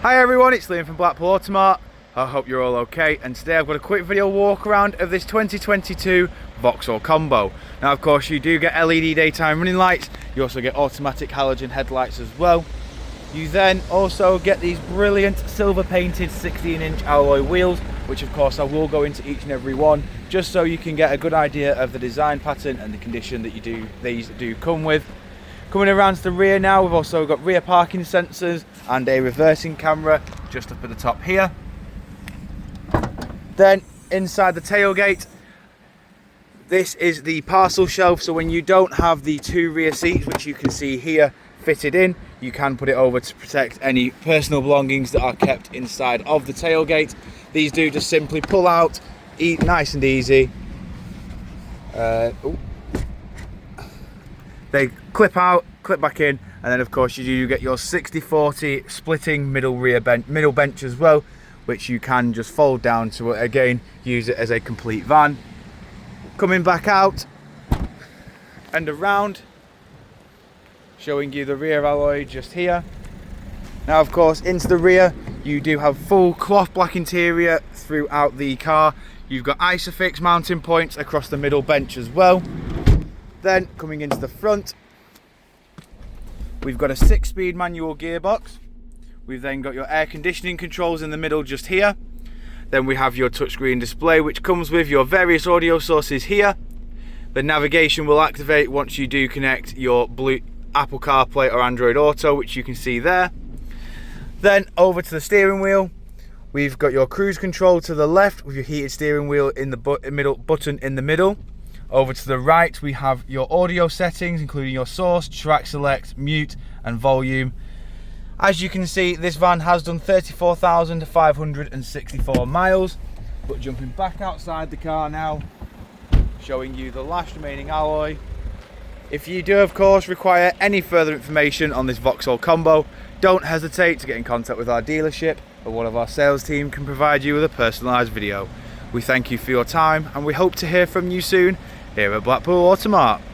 Hi everyone, it's Liam from Blackpool Automart. I hope you're all okay, and today I've got a quick video walk around of this 2022 Vauxhall combo. Now of course you do get LED daytime running lights, you also get automatic halogen headlights as well. You then also get these brilliant silver painted 16-inch alloy wheels, which of course I will go into each and every one, just so you can get a good idea of the design pattern and the condition that these do come with. Coming around to the rear now, we've also got rear parking sensors and a reversing camera just up at the top here. Then inside the tailgate, this is the parcel shelf, so when you don't have the two rear seats, which you can see here fitted in, you can put it over to protect any personal belongings that are kept inside of the tailgate. These do just simply pull out, nice and easy. They clip out, clip back in, and then of course you do get your 60/40 splitting middle bench as well, which you can just fold down to again use it as a complete van. Coming back out and around, showing you the rear alloy just here. Now of course into the rear you do have full cloth black interior throughout the car. You've got Isofix mounting points across the middle bench as well. Then coming into the front, we've got a 6-speed manual gearbox. We've then got your air conditioning controls in the middle just here. Then we have your touchscreen display, which comes with your various audio sources here. The navigation will activate once you do connect your Apple CarPlay or Android Auto, which you can see there. Then over to the steering wheel, we've got your cruise control to the left with your heated steering wheel in the middle button in the middle. Over to the right we have your audio settings, including your source, track select, mute and volume. As you can see, this van has done 34,564 miles. But jumping back outside the car now, showing you the last remaining alloy. If you do of course require any further information on this Vauxhall combo, don't hesitate to get in contact with our dealership, or one of our sales team can provide you with a personalised video. We thank you for your time and we hope to hear from you soon here at Blackpool Automart.